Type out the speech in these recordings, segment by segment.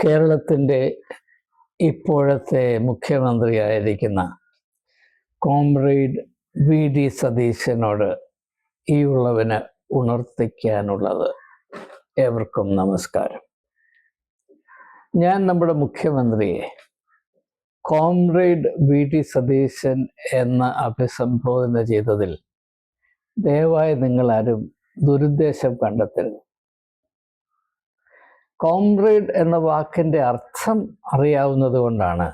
കേരളത്തിൻ്റെ ഇപ്പോഴത്തെ മുഖ്യമന്ത്രിയായിരിക്കുന്ന comrade VD. സതീശനോട് ഈ ഉള്ളവന് ഉണർത്തിക്കാനുള്ളത്. ഏവർക്കും നമസ്കാരം. ഞാൻ നമ്മുടെ മുഖ്യമന്ത്രിയെ കോമ്രേഡ് വി.ഡി. സതീശൻ എന്ന് അഭിസംബോധന ചെയ്തതിൽ ദയവായി നിങ്ങളാരും ദുരുദ്ദേശം കണ്ടെത്തരുത്. കോമ്രേഡ് എന്ന വാക്കിൻ്റെ അർത്ഥം അറിയാവുന്നത് കൊണ്ടാണ്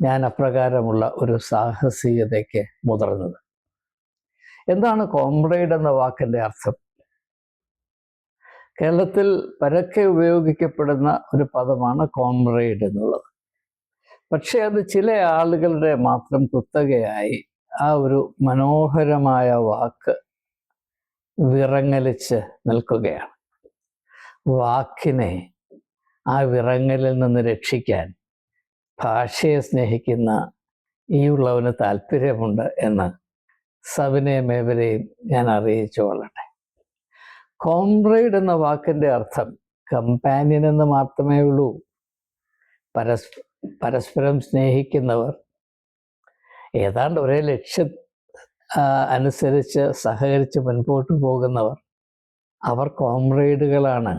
ഞാൻ അപ്രകാരമുള്ള ഒരു സാഹസികതയ്ക്ക് മുതിർന്നത്. എന്താണ് കോമ്രേഡ് എന്ന വാക്കിൻ്റെ അർത്ഥം? കേരളത്തിൽ പരക്കെ ഉപയോഗിക്കപ്പെടുന്ന ഒരു പദമാണ് കോമ്രേഡ് എന്നുള്ളത്. പക്ഷെ അത് ചില ആളുകളുടെ മാത്രം കുത്തകയായി ആ ഒരു മനോഹരമായ വാക്ക് വിറങ്ങലിച്ച് നിൽക്കുകയാണ്. വാക്കിനെ ആ വിറങ്ങലിൽ നിന്ന് രക്ഷിക്കാൻ ഭാഷയെ സ്നേഹിക്കുന്ന ഈ ഉള്ളവന് താല്പര്യമുണ്ട് എന്ന് സവിനയമേവരെയും ഞാൻ അറിയിച്ചു കൊള്ളട്ടെ. കോമ്രേഡ് എന്ന വാക്കിൻ്റെ അർത്ഥം കമ്പാനിയൻ എന്ന് മാത്രമേ ഉള്ളൂ. പരസ്പരം സ്നേഹിക്കുന്നവർ, ഏതാണ്ട് ഒരേ ലക്ഷ്യം അനുസരിച്ച് സഹകരിച്ച് മുൻപോട്ട് പോകുന്നവർ, അവർ കോമ്രേഡുകളാണ്.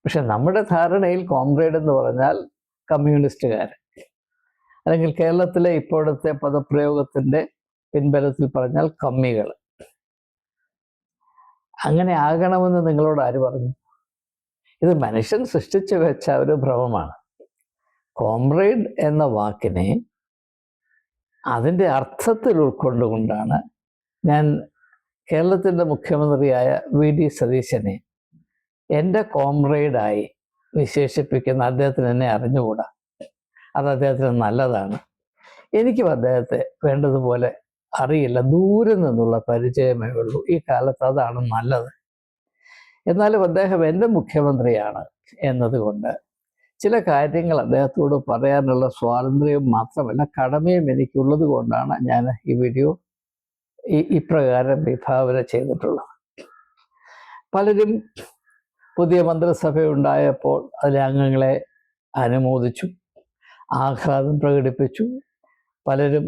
പക്ഷെ നമ്മുടെ ധാരണയിൽ കോമ്രേഡ് എന്ന് പറഞ്ഞാൽ കമ്മ്യൂണിസ്റ്റുകാർ, അല്ലെങ്കിൽ കേരളത്തിലെ ഇപ്പോഴത്തെ പദപ്രയോഗത്തിൻ്റെ പിൻബലത്തിൽ പറഞ്ഞാൽ കമ്മികൾ. അങ്ങനെ ആകണമെന്ന് നിങ്ങളോട് ആര് പറഞ്ഞു? ഇത് മനുഷ്യൻ സൃഷ്ടിച്ചു വെച്ച ഒരു ഭ്രമമാണ്. കോമ്രേഡ് എന്ന വാക്കിനെ അതിൻ്റെ അർത്ഥത്തിൽ ഉൾക്കൊണ്ടുകൊണ്ടാണ് ഞാൻ കേരളത്തിൻ്റെ മുഖ്യമന്ത്രിയായ വി.ഡി. സതീശനെ എൻ്റെ കോമ്രേഡായി വിശേഷിപ്പിക്കുന്ന. അദ്ദേഹത്തിന് എന്നെ അറിഞ്ഞുകൂടാ, അത് അദ്ദേഹത്തിന് നല്ലതാണ്. എനിക്കും അദ്ദേഹത്തെ വേണ്ടതുപോലെ അറിയില്ല, ദൂരെ നിന്നുള്ള പരിചയമേ ഉള്ളൂ. ഈ കാലത്ത് അതാണ് നല്ലത്. എന്നാലും അദ്ദേഹം എൻ്റെ മുഖ്യമന്ത്രിയാണ് എന്നതുകൊണ്ട് ചില കാര്യങ്ങൾ അദ്ദേഹത്തോട് പറയാനുള്ള സ്വാതന്ത്ര്യവും മാത്രമല്ല കടമയും എനിക്കുള്ളത് കൊണ്ടാണ് ഞാൻ ഈ വീഡിയോ ഇപ്രകാരം വിഭാവന ചെയ്തിട്ടുള്ളത്. പലരും പുതിയ മന്ത്രിസഭ ഉണ്ടായപ്പോൾ അതിലെ അംഗങ്ങളെ അനുമോദിച്ചു, ആഹ്ലാദം പ്രകടിപ്പിച്ചു. പലരും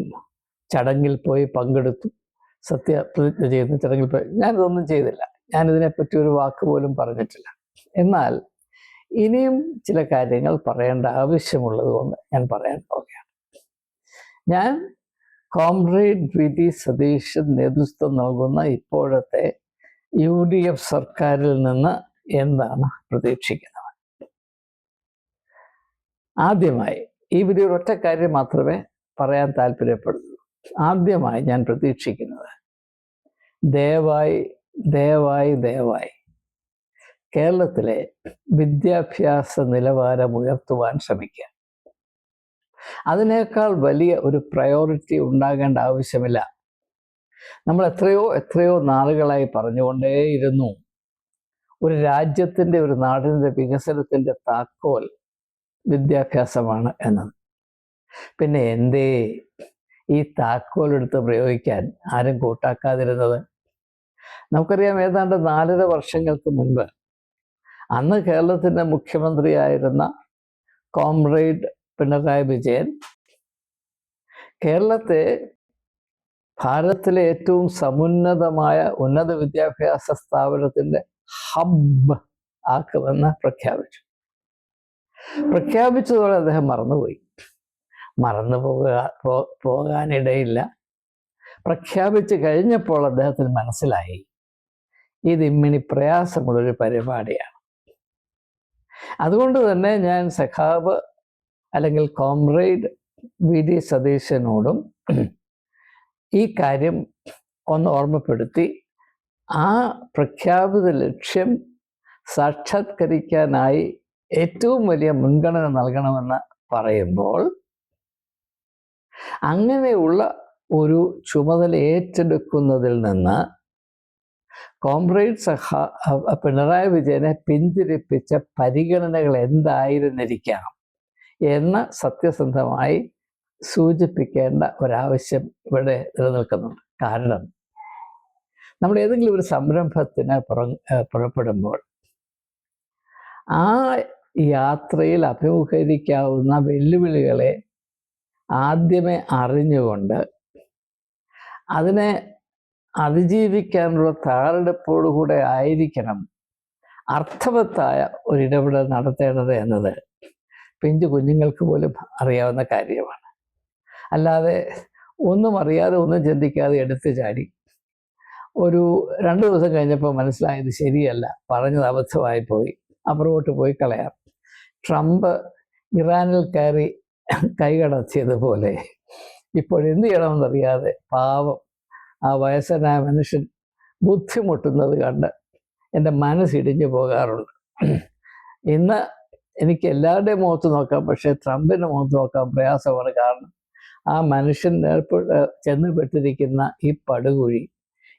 ചടങ്ങിൽ പോയി പങ്കെടുത്തു, സത്യപ്രതിജ്ഞ ചെയ്യുന്ന ചടങ്ങിൽ പോയി. ഞാനിതൊന്നും ചെയ്തില്ല, ഞാനിതിനെപ്പറ്റി ഒരു വാക്ക് പോലും പറഞ്ഞിട്ടില്ല. എന്നാൽ ഇനിയും ചില കാര്യങ്ങൾ പറയേണ്ട ആവശ്യമുള്ളത് കൊണ്ട് ഞാൻ പറയാൻ പോവുകയാണ്. ഞാൻ കോമ്രേഡ് വി.ഡി. സതീശൻ നേതൃത്വം നൽകുന്ന ഇപ്പോഴത്തെ UDF സർക്കാരിൽ നിന്ന് എന്താണ് പ്രതീക്ഷിക്കുന്നത്? ആദ്യമായി ഈ വീഡിയോയിൽ ഒറ്റ കാര്യം മാത്രമേ പറയാൻ താല്പര്യപ്പെടുള്ളൂ. ആദ്യമായി ഞാൻ പ്രതീക്ഷിക്കുന്നത്, ദയവായി ദയവായി ദയവായി കേരളത്തിലെ വിദ്യാഭ്യാസ നിലവാരം ഉയർത്തുവാൻ ശ്രമിക്കുക. അതിനേക്കാൾ വലിയ ഒരു പ്രയോറിറ്റി ഉണ്ടാകേണ്ട ആവശ്യമില്ല. നമ്മൾ എത്രയോ നാളുകളായി പറഞ്ഞുകൊണ്ടേയിരുന്നു, ഒരു രാജ്യത്തിൻ്റെ, ഒരു നാടിൻ്റെ വികസനത്തിൻ്റെ താക്കോൽ വിദ്യാഭ്യാസമാണ് എന്നത്. പിന്നെ എന്തേ ഈ താക്കോൽ എടുത്ത് പ്രയോഗിക്കാൻ ആരും കൂട്ടാക്കാതിരുന്നത്? നമുക്കറിയാം, ഏതാണ്ട് 4.5 വർഷങ്ങൾക്ക് മുൻപ് അന്ന് കേരളത്തിൻ്റെ മുഖ്യമന്ത്രിയായിരുന്ന കോമ്രേഡ് പിണറായി വിജയൻ കേരളത്തെ ഭാരതത്തിലെ ഏറ്റവും സമുന്നതമായ ഉന്നത വിദ്യാഭ്യാസ സ്ഥാപനത്തിൻ്റെ ഹബ്ബ് ആക്കുമെന്ന് പ്രഖ്യാപിച്ചതോടെ അദ്ദേഹം മറന്നുപോയി. പോകാനിടയില്ല. പ്രഖ്യാപിച്ചു കഴിഞ്ഞപ്പോൾ അദ്ദേഹത്തിന് മനസ്സിലായി ഇത് ഇമ്മിണി പ്രയാസമുള്ളൊരു പരിപാടിയാണ്. അതുകൊണ്ട് തന്നെ ഞാൻ സഖാവ് അല്ലെങ്കിൽ കോമ്രേഡ് വി.ഡി. സതീശനോടും ഈ കാര്യം ഒന്ന് ഓർമ്മപ്പെടുത്തി ആ പ്രഖ്യാപിത ലക്ഷ്യം സാക്ഷാത്കരിക്കാനായി ഏറ്റവും വലിയ മുൻഗണന നൽകണമെന്ന് പറയുമ്പോൾ, അങ്ങനെയുള്ള ഒരു ചുമതല ഏറ്റെടുക്കുന്നതിൽ നിന്ന് കോമ്രേഡ് പിണറായി വിജയനെ പിന്തിരിപ്പിച്ച പരിഗണനകൾ എന്തായിരുന്നിരിക്കാം എന്ന് സത്യസന്ധമായി സൂചിപ്പിക്കേണ്ട ഒരാവശ്യം ഇവിടെ നിലനിൽക്കുന്നുണ്ട്. കാരണം നമ്മൾ ഏതെങ്കിലും ഒരു സംരംഭത്തിന് പുറപ്പെടുമ്പോൾ ആ ഈ യാത്രയിൽ അഭിമുഖീകരിക്കാവുന്ന വെല്ലുവിളികളെ ആദ്യമേ അറിഞ്ഞുകൊണ്ട് അതിനെ അതിജീവിക്കാനുള്ള തയ്യാറെടുപ്പോടുകൂടെ ആയിരിക്കണം അർത്ഥവത്തായ ഒരിടപെടൽ നടത്തേണ്ടത് എന്നത് പിഞ്ചു കുഞ്ഞുങ്ങൾക്ക് പോലും അറിയാവുന്ന കാര്യമാണ്. അല്ലാതെ ഒന്നും അറിയാതെ ഒന്നും ചിന്തിക്കാതെ എടുത്തു ചാടി ഒരു 2 ദിവസം കഴിഞ്ഞപ്പോൾ മനസ്സിലായത് ശരിയല്ല, പറഞ്ഞത് അബദ്ധമായി പോയി, അപ്പുറത്തോട്ട് പോയി കളയാം. ട്രംപ് ഇറാനിൽ കയറി കൈകടത്തിയതുപോലെ ഇപ്പോഴെന്ത് ചെയ്യണമെന്നറിയാതെ പാവം ആ വയസ്സനായ മനുഷ്യൻ ബുദ്ധിമുട്ടുന്നത് കണ്ട് എൻ്റെ മനസ്സിടിഞ്ഞു പോകാറുണ്ട്. ഇന്ന് എനിക്ക് എല്ലാവരുടെയും മുഖത്ത് നോക്കാം, പക്ഷേ ട്രംപിൻ്റെ മുഖത്ത് നോക്കാൻ പ്രയാസമാണ്. കാരണം ആ മനുഷ്യൻ ചെന്ന് പെട്ടിരിക്കുന്ന ഈ പടുകുഴി,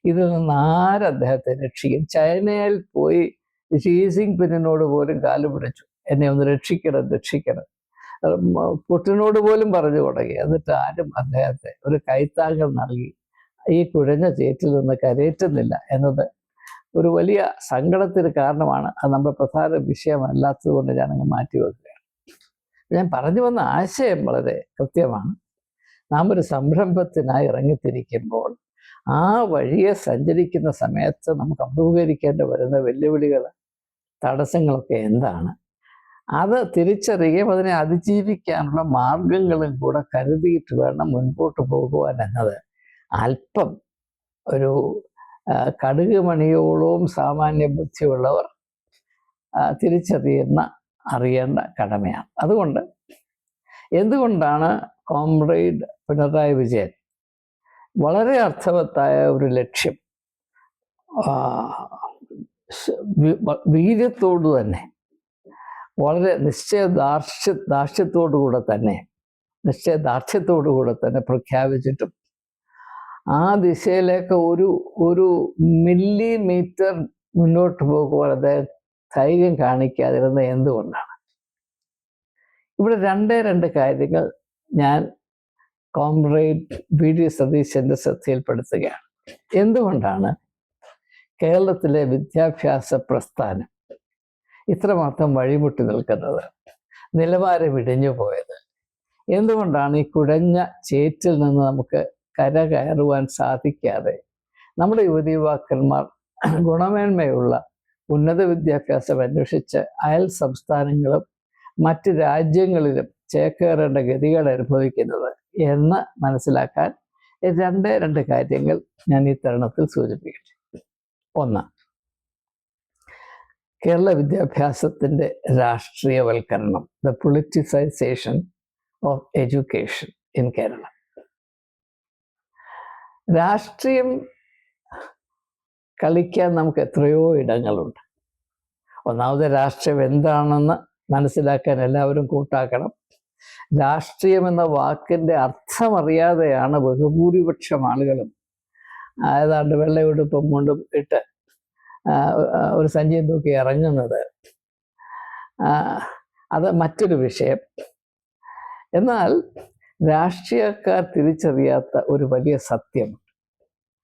ഇതിൽ നിന്ന് അദ്ദേഹത്തെ രക്ഷിക്കും? ചൈനയിൽ പോയി ഷീ ജിൻപിങ്ങിനോട് പോലും കാല് പിടിച്ചു, എന്നെ ഒന്ന് രക്ഷിക്കണം. പുട്ടിനോട് പോലും പറഞ്ഞു തുടങ്ങി. എന്നിട്ട് ആരും അദ്ദേഹത്തെ ഒരു കൈത്താങ്ങൽ നൽകി ഈ കുഴഞ്ഞ ചേറ്റിൽ നിന്ന് കരയേറ്റുന്നില്ല എന്നത് ഒരു വലിയ സങ്കടത്തിന് കാരണമാണ്. അത് നമ്മുടെ പ്രധാന വിഷയമല്ലാത്തത് കൊണ്ട് ഞാനങ്ങ് മാറ്റിവെക്കുകയാണ്. ഞാൻ പറഞ്ഞു വന്ന ആശയം വളരെ കൃത്യമാണ്. നാം ഒരു സംരംഭത്തിനായി ഇറങ്ങിത്തിരിക്കുമ്പോൾ ആ വഴിയെ സഞ്ചരിക്കുന്ന സമയത്ത് നമുക്ക് അഭിമുഖീകരിക്കേണ്ടി വരുന്ന വെല്ലുവിളികൾ, തടസ്സങ്ങളൊക്കെ എന്താണ്, അത് തിരിച്ചറിയുകയും അതിനെ അതിജീവിക്കാനുള്ള മാർഗങ്ങളും കൂടെ കരുതിയിട്ട് വേണം മുൻപോട്ട് പോകുവാൻ എന്നത് അല്പം ഒരു കടുക് മണിയോളവും സാമാന്യ ബുദ്ധിയുള്ളവർ അറിയേണ്ട കടമയാണ്. അതുകൊണ്ട് എന്തുകൊണ്ടാണ് കോമ്രേഡ് പിണറായി വിജയൻ വളരെ അർത്ഥവത്തായ ഒരു ലക്ഷ്യം വീര്യത്തോടു തന്നെ, വളരെ നിശ്ചയദാർഢ്യത്തോടു കൂടെ തന്നെ പ്രഖ്യാപിച്ചിട്ടും ആ ദിശയിലേക്ക് ഒരു മില്ലിമീറ്റർ മുന്നോട്ട് പോകുവാൻ അദ്ദേഹം ധൈര്യം കാണിക്കാതിരുന്നത് എന്തുകൊണ്ടാണ്? ഇവിടെ രണ്ട് കാര്യങ്ങൾ ഞാൻ കോമ്രേഡ് വി.ഡി. സതീശൻ്റെ ശ്രദ്ധയിൽപ്പെടുത്തുകയാണ്. എന്തുകൊണ്ടാണ് കേരളത്തിലെ വിദ്യാഭ്യാസ പ്രസ്ഥാനം ഇത്രമാത്രം വഴിമുട്ടി നിൽക്കുന്നത്, നിലവാരം ഇടിഞ്ഞു പോയത്? എന്തുകൊണ്ടാണ് ഈ കുഴഞ്ഞ ചേറ്റിൽ നിന്ന് നമുക്ക് കയറുവാൻ സാധിക്കാതെ നമ്മുടെ യുവതീവാക്കന്മാർ ഗുണമേന്മയുള്ള ഉന്നത വിദ്യാഭ്യാസം അന്വേഷിച്ച് അയൽ സംസ്ഥാനങ്ങളും മറ്റ് രാജ്യങ്ങളിലും ചേക്കേറേണ്ട ഗതികേട് അനുഭവിക്കുന്നത് എന്ന് മനസ്സിലാക്കാൻ രണ്ട് കാര്യങ്ങൾ ഞാൻ ഈ തരുണത്തിൽ സൂചിപ്പിക്കട്ടെ. ഒന്ന്, കേരള വിദ്യാഭ്യാസത്തിൻ്റെ രാഷ്ട്രീയവൽക്കരണം, the politicisation of education in Kerala. രാഷ്ട്രീയം കളിക്കാൻ നമുക്ക് എത്രയോ ഇടങ്ങളുണ്ട്. ഒന്നാമത് രാഷ്ട്രീയം എന്താണെന്ന് മനസ്സിലാക്കാൻ എല്ലാവരും കൂട്ടാക്കണം. രാഷ്ട്രീയം എന്ന വാക്കിൻ്റെ അർത്ഥമറിയാതെയാണ് ബഹുഭൂരിപക്ഷം ആളുകളും ഏതാണ്ട് വെള്ളയുടുപ്പും മുണ്ടും ഇട്ട് ഒരു സഞ്ചിയും തൂക്കി ഇറങ്ങുന്നത്. അത് മറ്റൊരു വിഷയം. എന്നാൽ രാഷ്ട്രീയക്കാർ തിരിച്ചറിയാത്ത ഒരു വലിയ സത്യമുണ്ട്.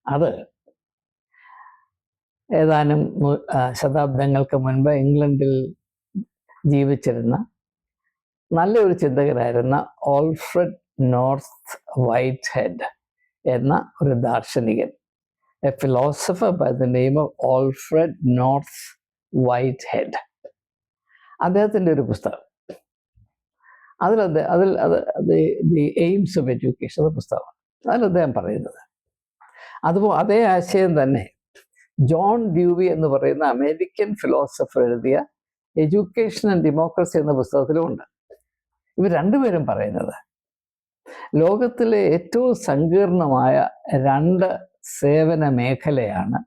അത് ഏതാനും ശതാബ്ദങ്ങൾക്ക് മുൻപ് ഇംഗ്ലണ്ടിൽ ജീവിച്ചിരുന്ന നല്ലൊരു ചിന്തകനായിരുന്ന ഓൾഫ്രഡ് നോർത്ത് വൈറ്റ് ഹെഡ് എന്ന ഒരു ദാർശനികൻ, a philosopher by the name of Alfred North Whitehead, അദ്ദേഹത്തിൻ്റെ ഒരു പുസ്തകം, ദി എയിംസ് ഓഫ് എഡ്യൂക്കേഷൻ എന്ന പുസ്തകമാണ്. അതിൽ അദ്ദേഹം പറയുന്നത് അതുപോലെ അതേ ആശയം തന്നെ ജോൺ ഡ്യൂവി എന്ന് പറയുന്ന അമേരിക്കൻ ഫിലോസഫർ എഴുതിയ എഡ്യൂക്കേഷൻ ആൻഡ് ഡെമോക്രസി എന്ന പുസ്തകത്തിലുമുണ്ട്. ഇവർ രണ്ടുപേരും പറയുന്നത് ലോകത്തിലെ ഏറ്റവും സങ്കീർണമായ 2 സേവന മേഖലയാണ്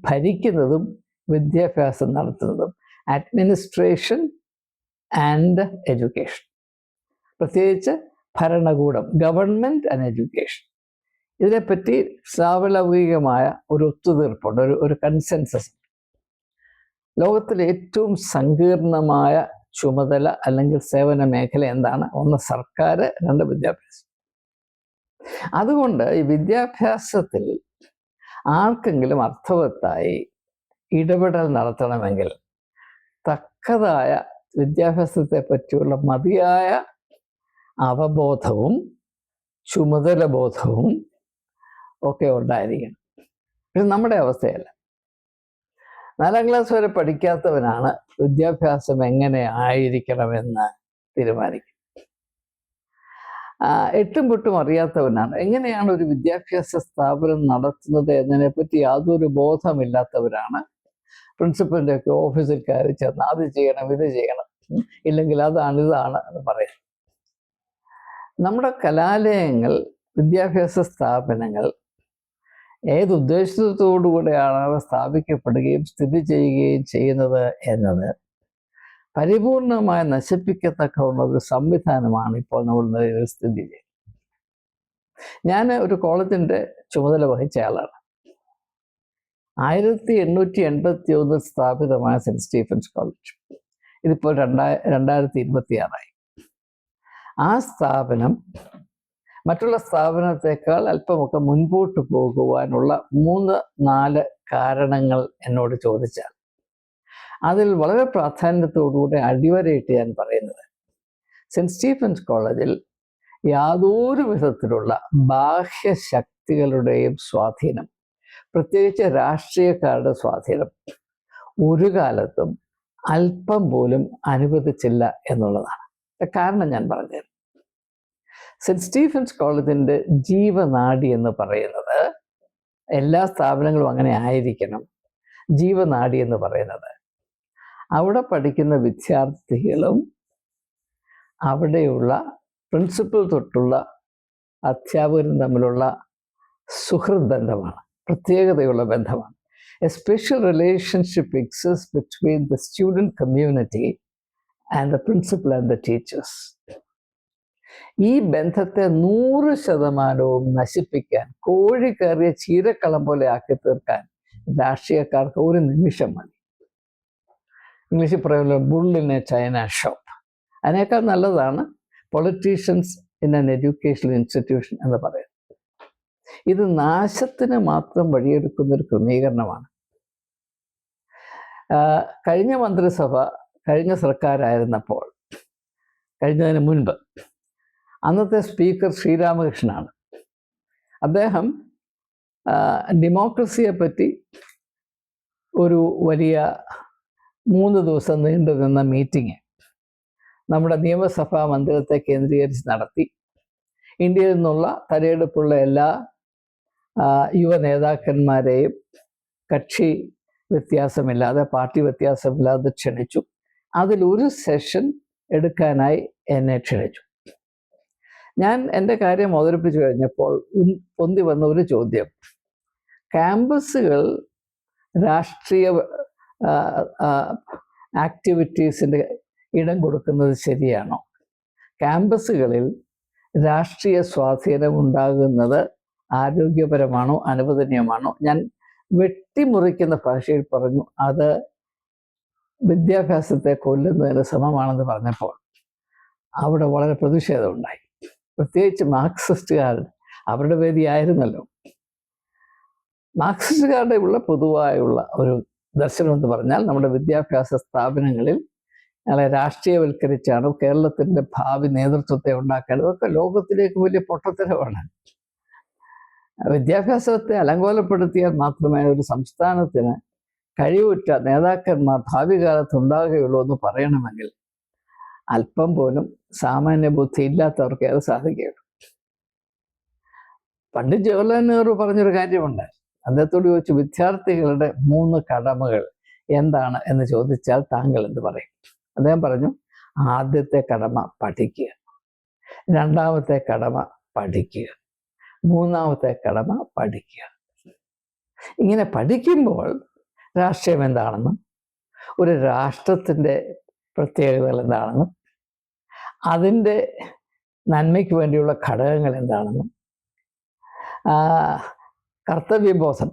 ഭരിക്കുന്നതും വിദ്യാഭ്യാസം നടത്തുന്നതും, അഡ്മിനിസ്ട്രേഷൻ ആൻഡ് എഡ്യൂക്കേഷൻ. പ്രത്യേകിച്ച് ഭരണകൂടം, ഗവൺമെൻറ് ആൻഡ് എഡ്യൂക്കേഷൻ. ഇതിനെപ്പറ്റി സാർവലൗകികമായ ഒരു ഒത്തുതീർപ്പുണ്ട്, ഒരു കൺസെൻസസ്. ലോകത്തിലെ ഏറ്റവും സങ്കീർണമായ ചുമതല അല്ലെങ്കിൽ സേവന മേഖല എന്താണ്? 1 സർക്കാർ, 2 വിദ്യാഭ്യാസം. അതുകൊണ്ട് ഈ വിദ്യാഭ്യാസത്തിൽ ആർക്കെങ്കിലും അർത്ഥവത്തായി ഇടപെടൽ നടത്തണമെങ്കിൽ തക്കതായ വിദ്യാഭ്യാസത്തെ പറ്റിയുള്ള മതിയായ അവബോധവും ചുമതല ബോധവും ഒക്കെ ഉണ്ടായിരിക്കണം. പക്ഷെ നമ്മുടെ അവസ്ഥയല്ല. 4ാം ക്ലാസ് വരെ പഠിക്കാത്തവനാണ് വിദ്യാഭ്യാസം എങ്ങനെ ആയിരിക്കണമെന്ന് തീരുമാനിക്കുന്നത്. 8ഉം 8ഉം അറിയാത്തവനാണ് എങ്ങനെയാണ് ഒരു വിദ്യാഭ്യാസ സ്ഥാപനം നടത്തുന്നത് എന്നതിനെപ്പറ്റി യാതൊരു ബോധമില്ലാത്തവരാണ് പ്രിൻസിപ്പലിൻ്റെ ഒക്കെ ഓഫീസിൽ കയറി ചെന്ന് അത് ചെയ്യണം ഇത് ചെയ്യണം, ഇല്ലെങ്കിൽ ഇതാണ് എന്ന് പറയും. നമ്മുടെ കലാലയങ്ങൾ, വിദ്യാഭ്യാസ സ്ഥാപനങ്ങൾ ഏതുദ്ദേശത്തോടുകൂടെയാണ് അവ സ്ഥാപിക്കപ്പെടുകയും സ്ഥിതി ചെയ്യുകയും ചെയ്യുന്നത് എന്നത് പരിപൂർണമായി നശിപ്പിക്കത്തക്ക ഒരു സംവിധാനമാണ് ഇപ്പോൾ നമ്മൾ നിലവിൽ സ്ഥിതി ചെയ്യുന്നത്. ഞാൻ ഒരു കോളേജിൻ്റെ ചുമതല വഹിച്ച ആളാണ്. 1881 സ്ഥാപിതമായ സെൻറ്റ് സ്റ്റീഫൻസ് കോളേജ്. ഇതിപ്പോൾ 2026 ആ സ്ഥാപനം മറ്റുള്ള സ്ഥാപനത്തെക്കാൾ അല്പമൊക്കെ മുൻപോട്ട് പോകുവാനുള്ള 3-4 കാരണങ്ങൾ എന്നോട് ചോദിച്ചാൽ അതിൽ വളരെ പ്രാധാന്യത്തോടുകൂടി അടിവരയിട്ട് ഞാൻ പറയുന്നത്, സെൻറ്റ് സ്റ്റീഫൻസ് കോളേജിൽ യാതൊരു വിധത്തിലുള്ള ബാഹ്യശക്തികളുടെയും സ്വാധീനം, പ്രത്യേകിച്ച് രാഷ്ട്രീയക്കാരുടെ സ്വാധീനം ഒരു കാലത്തും അല്പം പോലും അനുവദിച്ചില്ല എന്നുള്ളതാണ്. കാരണം ഞാൻ പറഞ്ഞത്, സെൻറ്റ് സ്റ്റീഫൻസ് കോളേജിൻ്റെ ജീവനാഡി എന്ന് പറയുന്നത്, എല്ലാ സ്ഥാപനങ്ങളും അങ്ങനെ ആയിരിക്കണം, ജീവനാഡി എന്ന് പറയുന്നത് അവിടെ പഠിക്കുന്ന വിദ്യാർത്ഥികളും അവിടെയുള്ള പ്രിൻസിപ്പൽ തൊട്ടുള്ള അധ്യാപകരും തമ്മിലുള്ള സുഹൃത്ത് ബന്ധമാണ്, പ്രത്യേകതയുള്ള ബന്ധമാണ്. A special relationship exist between the student community and the principal and the teachers. ഈ ബന്ധത്തെ 100% നശിപ്പിക്കാൻ, കോഴി കയറിയ ചീരക്കളം പോലെ ആക്കി തീർക്കാൻ രാഷ്ട്രീയക്കാർക്ക് ഒരു നിമിഷം മതി. ഇംഗ്ലീഷിൽ പറയുമല്ലോ, bull in A China shop. അതിനേക്കാൾ നല്ലതാണ് politicians in an educational institution എന്ന് പറയുന്നത്. ഇത് നാശത്തിന് മാത്രം വഴിയൊരുക്കുന്നൊരു ക്രമീകരണമാണ്. കഴിഞ്ഞ മന്ത്രിസഭ, കഴിഞ്ഞ സർക്കാരായിരുന്നപ്പോൾ, കഴിഞ്ഞതിന് മുൻപ് അന്നത്തെ സ്പീക്കർ ശ്രീരാമകൃഷ്ണനാണ്. അദ്ദേഹം ഡെമോക്രസിയെ പറ്റി ഒരു വലിയ 3 ദിവസം നീണ്ടു നിന്ന മീറ്റിംഗ് നമ്മുടെ നിയമസഭാ മന്ദിരത്തെ കേന്ദ്രീകരിച്ച് നടത്തി. ഇന്ത്യയിൽ നിന്നുള്ള തലയെടുപ്പുള്ള എല്ലാ യുവ നേതാക്കന്മാരെയും കക്ഷി വ്യത്യാസമില്ലാതെ, പാർട്ടി വ്യത്യാസമില്ലാതെ ക്ഷണിച്ചു. അതിലൊരു സെഷൻ എടുക്കാനായി എന്നെ ക്ഷണിച്ചു. ഞാൻ എൻ്റെ കാര്യം അവതരിപ്പിച്ചു കഴിഞ്ഞപ്പോൾ പൊന്തി വന്ന ഒരു ചോദ്യം, ക്യാമ്പസുകൾ രാഷ്ട്രീയ ആക്ടിവിറ്റീസിൻ്റെ ഇടം കൊടുക്കുന്നത് ശരിയാണോ? ക്യാമ്പസുകളിൽ രാഷ്ട്രീയ സ്വാധീനം ഉണ്ടാകുന്നത് ആരോഗ്യപരമാണോ, അനുവദനീയമാണോ? ഞാൻ വെട്ടിമുറിക്കുന്ന ഭാഷയിൽ പറഞ്ഞു, അത് വിദ്യാഭ്യാസത്തെ കൊല്ലുന്നതിന് സമമാണെന്ന് പറഞ്ഞപ്പോൾ അവിടെ വളരെ പ്രതിഷേധമുണ്ടായി. പ്രത്യേകിച്ച് മാർക്സിസ്റ്റുകാർ, അവരുടെ വേദിയായിരുന്നല്ലോ. മാർക്സിസ്റ്റുകാരുടെ പൊതുവായുള്ള ഒരു ദർശനം എന്ന് പറഞ്ഞാൽ, നമ്മുടെ വിദ്യാഭ്യാസ സ്ഥാപനങ്ങളിൽ ഞങ്ങളെ രാഷ്ട്രീയവൽക്കരിച്ചാണ് കേരളത്തിൻ്റെ ഭാവി നേതൃത്വത്തെ ഉണ്ടാക്കേണ്ടത്. അതൊക്കെ ലോകത്തിലേക്ക് വലിയ പൊട്ടത്തരമാണ്. വിദ്യാഭ്യാസത്തെ അലങ്കോലപ്പെടുത്തിയാൽ മാത്രമേ ഒരു സംസ്ഥാനത്തിന് കഴിവുറ്റ നേതാക്കന്മാർ ഭാവി കാലത്ത് ഉണ്ടാകുകയുള്ളൂ എന്ന് പറയണമെങ്കിൽ അല്പം പോലും സാമാന്യ ബുദ്ധി ഇല്ലാത്തവർക്ക് അത് സാധിക്കുകയുള്ളൂ. പണ്ഡിറ്റ് ജവഹർലാൽ നെഹ്റു പറഞ്ഞൊരു കാര്യമുണ്ട്. അദ്ദേഹത്തോട് ചോദിച്ചു, വിദ്യാർത്ഥികളുടെ 3 കടമകൾ എന്താണ് എന്ന് ചോദിച്ചാൽ താങ്കൾ എന്ത് പറയും? അദ്ദേഹം പറഞ്ഞു, ആദ്യത്തെ കടമ പഠിക്കുക, രണ്ടാമത്തെ കടമ പഠിക്കുക, മൂന്നാമത്തെ കടമ പഠിക്കുക. ഇങ്ങനെ പഠിക്കുമ്പോൾ രാഷ്ട്രീയം എന്താണെന്നും ഒരു രാഷ്ട്രത്തിൻ്റെ പ്രത്യേകതകൾ എന്താണെന്നും അതിൻ്റെ നന്മയ്ക്ക് വേണ്ടിയുള്ള ഘടകങ്ങൾ എന്താണെന്നും കർത്തവ്യബോധം,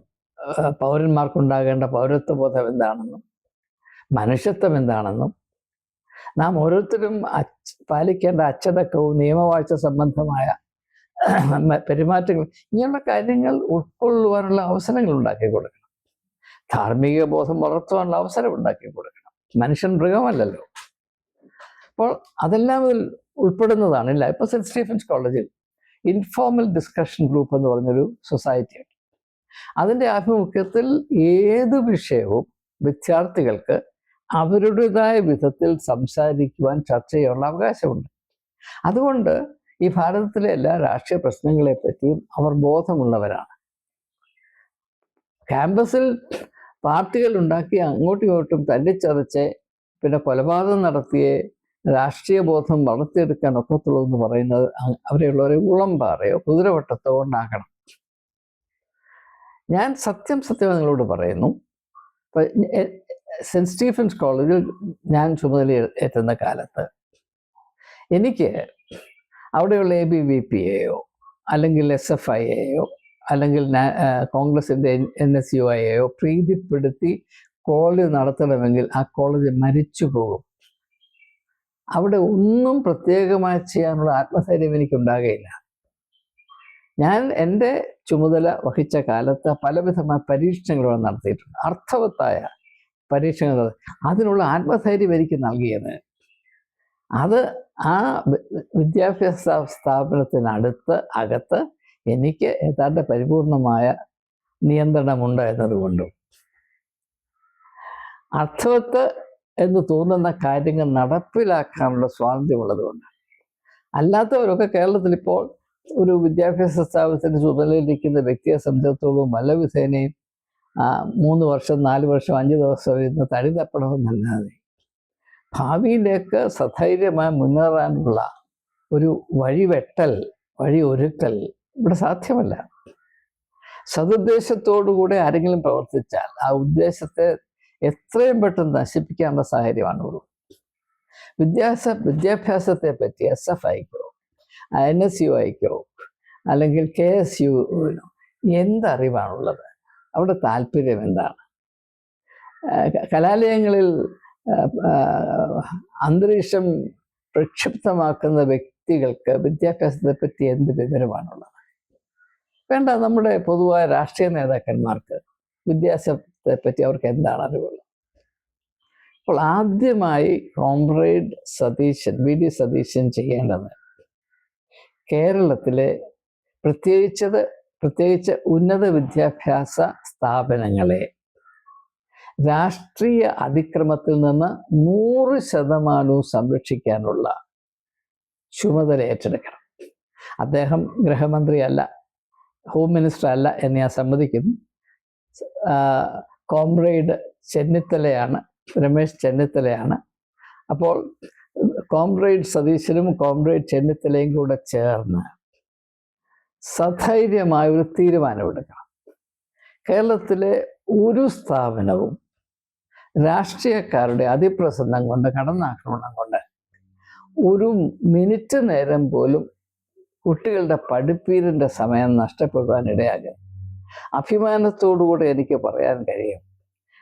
പൗരന്മാർക്കുണ്ടാകേണ്ട പൗരത്വബോധം എന്താണെന്നും മനുഷ്യത്വം എന്താണെന്നും നാം ഓരോരുത്തരും പാലിക്കേണ്ട അച്ചടക്കവും നിയമവാഴ്ച സംബന്ധമായ പെരുമാറ്റങ്ങൾ, ഇങ്ങനെയുള്ള കാര്യങ്ങൾ ഉൾക്കൊള്ളുവാനുള്ള അവസരങ്ങൾ ഉണ്ടാക്കി കൊടുക്കണം. ധാർമ്മിക ബോധം വളർത്തുവാനുള്ള അവസരം ഉണ്ടാക്കി കൊടുക്കണം. മനുഷ്യൻ മൃഗമല്ലല്ലോ. അപ്പോൾ അതെല്ലാം ഇതിൽ ഉൾപ്പെടുന്നതാണ്. ഇല്ല, ഇപ്പോൾ സെൻറ്റ് സ്റ്റീഫൻസ് കോളേജിൽ ഇൻഫോർമൽ ഡിസ്കഷൻ ഗ്രൂപ്പ് എന്ന് പറഞ്ഞൊരു സൊസൈറ്റി ഉണ്ട്. അതിൻ്റെ ആഭിമുഖ്യത്തിൽ ഏത് വിഷയവും വിദ്യാർത്ഥികൾക്ക് അവരുടേതായ വിധത്തിൽ സംസാരിക്കുവാൻ, ചർച്ച ചെയ്യാനുള്ള അവകാശമുണ്ട്. അതുകൊണ്ട് ഈ ഭാരതത്തിലെ എല്ലാ രാഷ്ട്രീയ പ്രശ്നങ്ങളെ പറ്റിയും അവർ ബോധമുള്ളവരാണ്. ക്യാമ്പസിൽ പാർട്ടികൾ ഉണ്ടാക്കി അങ്ങോട്ടും ഇങ്ങോട്ടും തല്ലിച്ചതച്ച് പിന്നെ കൊലപാതകം നടത്തിയേ രാഷ്ട്രീയ ബോധം വളർത്തിയെടുക്കാൻ ഒക്കത്തുള്ളൂ എന്ന് പറയുന്നത് അവരെയുള്ളവരെ ഉളമ്പാറയോ കുതിരവട്ടത്തോ ഉണ്ടാക്കണം. ഞാൻ സത്യം നിങ്ങളോട് പറയുന്നു, സെൻറ്റ് സ്റ്റീഫൻസ് കോളേജിൽ ഞാൻ ചുമതല ഏറ്റുന്ന കാലത്ത് എനിക്ക് അവിടെയുള്ള ABVPയെയോ അല്ലെങ്കിൽ SFIയെയോ അല്ലെങ്കിൽ കോൺഗ്രസിൻ്റെ NSUIയെയോ പ്രീതിപ്പെടുത്തി കോളേജ് നടത്തണമെങ്കിൽ ആ കോളേജ് മരിച്ചു പോകും. അവിടെ ഒന്നും പ്രത്യേകമായി ചെയ്യാനുള്ള ആത്മധൈര്യം എനിക്കുണ്ടാകുകയില്ല. ഞാൻ എൻ്റെ ചുമതല വഹിച്ച കാലത്ത് പലവിധമായ പരീക്ഷണങ്ങൾ നടത്തിയിട്ടുണ്ട്, അർത്ഥവത്തായ പരീക്ഷണങ്ങൾ. അതിനുള്ള ആത്മധൈര്യം എനിക്ക് നൽകിയത് അത് ആ വിദ്യാഭ്യാസ സ്ഥാപനത്തിനകത്ത് എനിക്ക് ഏതാണ്ട് പരിപൂർണമായ നിയന്ത്രണമുണ്ട് എന്നതുകൊണ്ടും അർത്ഥവത്ത് എന്ന് തോന്നുന്ന കാര്യങ്ങൾ നടപ്പിലാക്കാനുള്ള സ്വാതന്ത്ര്യമുള്ളതുകൊണ്ട്. അല്ലാത്തവരൊക്കെ കേരളത്തിൽ ഇപ്പോൾ ഒരു വിദ്യാഭ്യാസ സ്ഥാപനത്തിൻ്റെ ചുമതലയിലിരിക്കുന്ന വ്യക്തിയെ സംബന്ധിച്ചിടത്തോളം വല്ല വിധേനയും 3 വർഷം 4 വർഷം 5 ദിവസം ഇന്ന് തടി തപ്പണമെന്നല്ലാതെ ഭാവിയിലേക്ക് സധൈര്യമായി മുന്നേറാനുള്ള ഒരു വഴി ഒരുക്കൽ ഇവിടെ സാധ്യമല്ല. സതുദ്ദേശത്തോടുകൂടെ ആരെങ്കിലും പ്രവർത്തിച്ചാൽ ആ ഉദ്ദേശത്തെ എത്രയും പെട്ടെന്ന് നശിപ്പിക്കാനുള്ള സാഹചര്യമാണുള്ളൂ. വിദ്യാഭ്യാസത്തെ പറ്റി SFIക്കോ NSUIക്കോ അല്ലെങ്കിൽ KSUവിനോ എന്തറിവാണുള്ളത്? അവിടെ താല്പര്യം എന്താണ്? കലാലയങ്ങളിൽ അന്തരീക്ഷം പ്രക്ഷുബ്ധമാക്കുന്ന വ്യക്തികൾക്ക് വിദ്യാഭ്യാസത്തെ പറ്റി എന്ത് വിവരമാണുള്ളത്? വേണ്ട, നമ്മുടെ പൊതുവായ രാഷ്ട്രീയ നേതാക്കന്മാർക്ക് വിദ്യാഭ്യാസത്തെ പറ്റി അവർക്ക് എന്താണ് അറിവുള്ളത്? അപ്പോൾ ആദ്യമായി കോമ്രേഡ് സതീശൻ, VD സതീശൻ ചെയ്യേണ്ടത് കേരളത്തിലെ പ്രത്യേകിച്ച് ഉന്നത വിദ്യാഭ്യാസ സ്ഥാപനങ്ങളെ രാഷ്ട്രീയ അതിക്രമത്തിൽ നിന്ന് 100% സംരക്ഷിക്കാനുള്ള ചുമതല ഏറ്റെടുക്കണം. അദ്ദേഹം ഗൃഹമന്ത്രിയല്ല, ഹോം മിനിസ്റ്റർ അല്ല എന്ന് ഞാൻ സമ്മതിക്കുന്നു. കോമ്രേഡ് ചെന്നിത്തലയാണ്, രമേശ് ചെന്നിത്തലയാണ്. അപ്പോൾ കോമ്രേഡ് സതീശനും കോമ്രേഡ് ചെന്നിത്തലയും കൂടെ ചേർന്ന് സധൈര്യമായ ഒരു തീരുമാനമെടുക്കണം. കേരളത്തിലെ ഒരു സ്ഥാപനവും രാഷ്ട്രീയക്കാരുടെ അതിപ്രസംഗം കൊണ്ട്, കടന്നാക്രമണം കൊണ്ട് ഒരു മിനിറ്റ് നേരം പോലും കുട്ടികളുടെ പഠിപ്പീരിൻ്റെ സമയം നഷ്ടപ്പെടുവാനിടയാകും. അഭിമാനത്തോടുകൂടി എനിക്ക് പറയാൻ കഴിയും,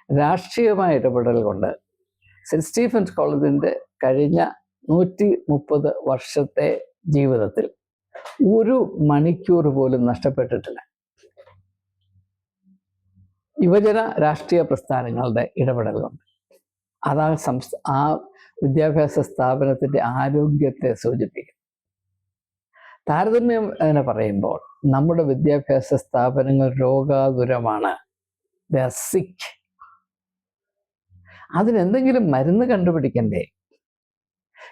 രാഷ്ട്രീയമായ ഇടപെടൽ കൊണ്ട് സെൻറ്റ് സ്റ്റീഫൻസ് കോളേജിൻ്റെ കഴിഞ്ഞ 130 വർഷത്തെ ജീവിതത്തിൽ ഒരു മണിക്കൂർ പോലും നഷ്ടപ്പെട്ടിട്ടില്ല. യുവജന രാഷ്ട്രീയ പ്രസ്ഥാനങ്ങളുടെ ഇടപെടൽ കൊണ്ട്. അതാണ് ആ വിദ്യാഭ്യാസ സ്ഥാപനത്തിൻ്റെ ആരോഗ്യത്തെ സൂചിപ്പിക്കും. താരതമ്യം എന്ന് പറയുമ്പോൾ നമ്മുടെ വിദ്യാഭ്യാസ സ്ഥാപനങ്ങൾ രോഗാതുരമാണ്. ദേ ആർ സിക്ക്. അതിനെന്തെങ്കിലും മരുന്ന് കണ്ടുപിടിക്കണ്ടേ?